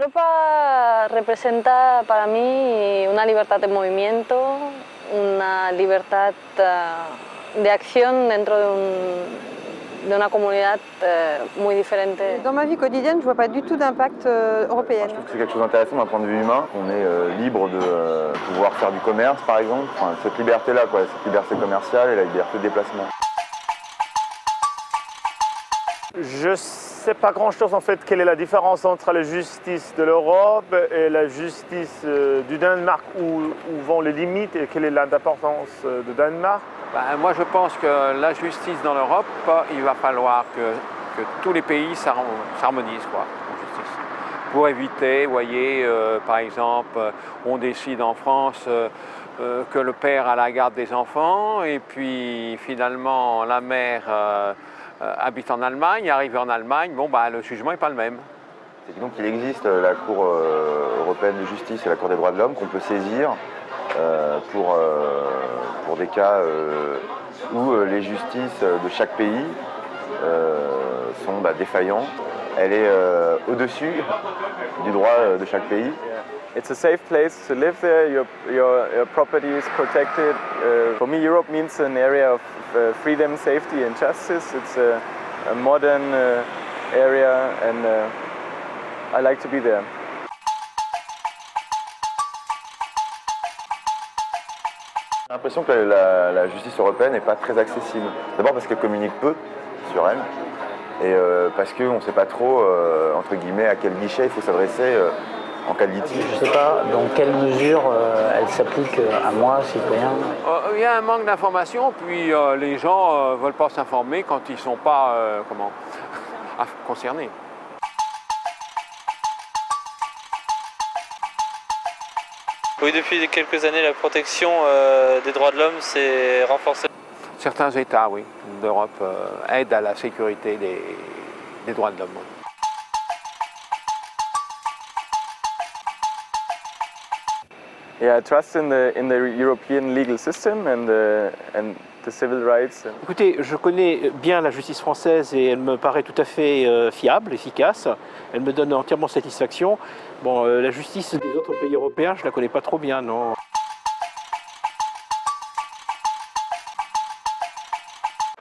Europa representa para mí una libertad de movimiento, una libertad de acción dentro de una comunidad muy diferente. Dans ma vie quotidienne, je ne vois pas du tout d'impact européen. Je trouve que c'est quelque chose d'intéressant d'un point de vue humain. On est libre de pouvoir faire du commerce, par exemple. Enfin, cette liberté-là, cette liberté commerciale et la liberté de déplacement. Je ne sais pas grand-chose en fait. Quelle est la différence entre la justice de l'Europe et la justice du Danemark, où vont les limites et quelle est l'importance de Danemark? Moi je pense que la justice dans l'Europe, il va falloir que tous les pays s'harmonisent en justice. Pour éviter, vous voyez, par exemple, on décide en France que le père a la garde des enfants et puis finalement la mère habite en Allemagne, arrive en Allemagne, le jugement n'est pas le même. Et donc il existe la Cour européenne de justice et la Cour des droits de l'homme qu'on peut saisir pour des cas où les justices de chaque pays sont défaillantes. Elle est au-dessus du droit de chaque pays. It's a safe place to live there, your property is protected. For me, Europe means an area of freedom, safety and justice. It's a modern area and I like to be there. J'ai l'impression que la justice européenne n'est pas très accessible. D'abord parce qu'elle communique peu sur elle et parce qu'on ne sait pas trop, entre guillemets, à quel guichet il faut s'adresser en cas de litige. Je ne sais pas dans quelle mesure elle s'applique à moi, citoyen. Il y a un manque d'information, puis les gens ne veulent pas s'informer quand ils ne sont pas concernés. Oui, depuis quelques années, la protection des droits de l'homme s'est renforcée. Certains États, oui, d'Europe aident à la sécurité des droits de l'homme. Yeah, I trust in the European legal system and the civil rights. Écoutez, je connais bien la justice française et elle me paraît tout à fait fiable, efficace. Elle me donne entièrement satisfaction. Bon, la justice des autres pays européens, je ne la connais pas trop bien, non.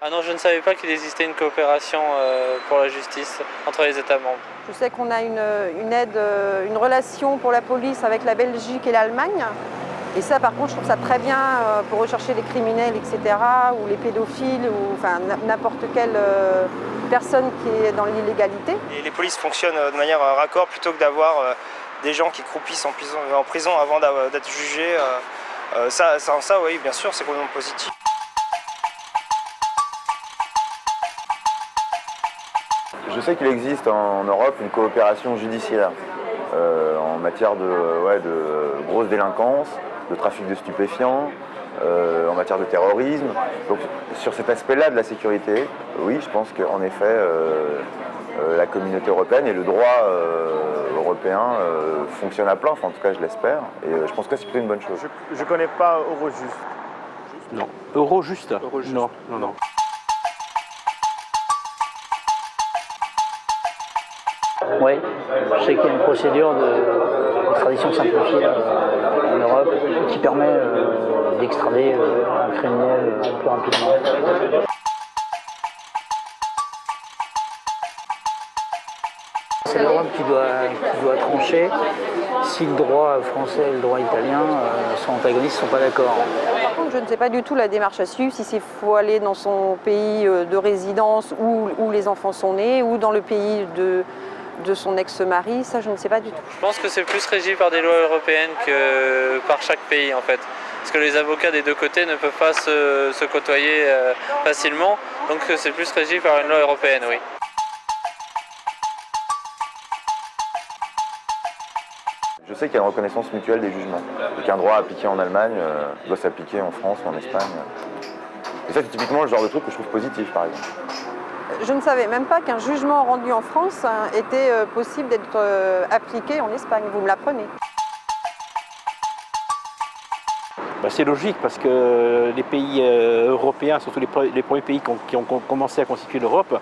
Ah non, je ne savais pas qu'il existait une coopération pour la justice entre les États membres. Je sais qu'on a une aide, une relation pour la police avec la Belgique et l'Allemagne. Et ça, par contre, je trouve ça très bien pour rechercher les criminels, etc., ou les pédophiles, ou enfin n'importe quelle personne qui est dans l'illégalité. Et les polices fonctionnent de manière raccord plutôt que d'avoir des gens qui croupissent en prison avant d'être jugés. Ça, oui, bien sûr, c'est complètement positif. Je sais qu'il existe en Europe une coopération judiciaire en matière de grosse délinquance, de trafic de stupéfiants, en matière de terrorisme. Donc sur cet aspect-là de la sécurité, oui, je pense qu'en effet, la communauté européenne et le droit européen fonctionnent à plein, enfin en tout cas je l'espère, et je pense que c'est plutôt une bonne chose. Je ne connais pas Eurojust. Non. Eurojust? Non, non, non. Oui, je sais qu'il y a une procédure d'extradition simplifiée en Europe qui permet d'extrader un criminel plus rapidement. C'est l'Europe qui doit trancher si le droit français et le droit italien sont antagonistes, ne sont pas d'accord. Par contre, je ne sais pas du tout la démarche à suivre, si c'est faut aller dans son pays de résidence où les enfants sont nés, ou dans le pays de son ex-mari, ça je ne sais pas du tout. Je pense que c'est plus régi par des lois européennes que par chaque pays en fait. Parce que les avocats des deux côtés ne peuvent pas se côtoyer facilement, donc c'est plus régi par une loi européenne, oui. Je sais qu'il y a une reconnaissance mutuelle des jugements, et qu'un droit appliqué en Allemagne doit s'appliquer en France ou en Espagne. Et ça c'est typiquement le genre de truc que je trouve positif par exemple. Je ne savais même pas qu'un jugement rendu en France était possible d'être appliqué en Espagne. Vous me l'apprenez. C'est logique parce que les pays européens, surtout les premiers pays qui ont commencé à constituer l'Europe,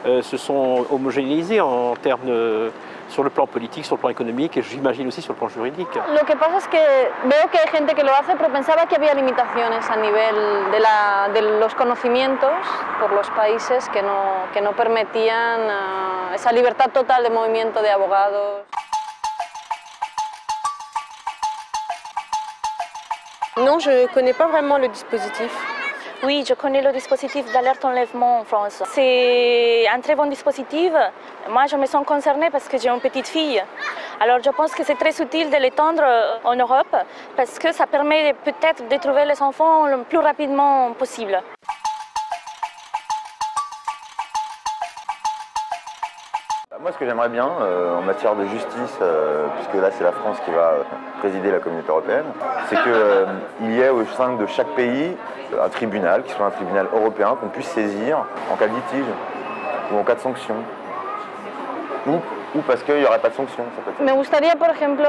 se sont homogénéisés en termes sur le plan politique, sur le plan économique et j'imagine aussi sur le plan juridique. Lo que pasa es que veo que hay gente que lo hace, pero pensaba que había limitaciones a nivel de los conocimientos por los países que no permitían esa libertad total de movimiento de abogados. Non, je ne connais pas vraiment le dispositif. Oui, je connais le dispositif d'alerte enlèvement en France. C'est un très bon dispositif. Moi, je me sens concernée parce que j'ai une petite fille. Alors, je pense que c'est très utile de l'étendre en Europe parce que ça permet peut-être de trouver les enfants le plus rapidement possible. Moi, ce que j'aimerais bien en matière de justice, puisque là c'est la France qui va présider la Communauté européenne, c'est qu'il y ait au sein de chaque pays un tribunal, qui soit un tribunal européen, qu'on puisse saisir en cas de litige ou en cas de sanction. Ou parce qu'il n'y aurait pas de sanction. Me gustaría, por ejemplo,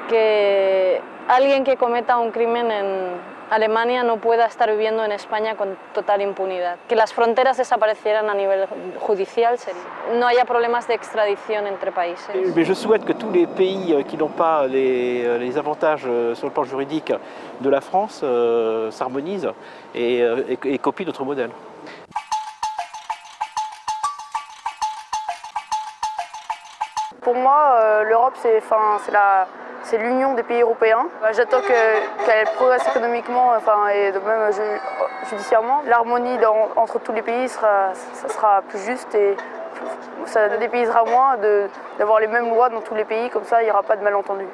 que alguien que cometa un crimen en Alemania no pueda estar viviendo en España con total impunidad. Que las fronteras desaparecieran a nivel judicial, no haya problemas de extradición entre países. Mais je souhaite que tous les pays qui n'ont pas les avantages sur le plan juridique de la France s'harmonisent et copient notre modèle. Pour moi, l'Europe, c'est l'union des pays européens. J'attends qu'elle progresse économiquement et même judiciairement. L'harmonie entre tous les pays sera plus juste et ça dépaysera moins d'avoir les mêmes lois dans tous les pays, comme ça il n'y aura pas de malentendus.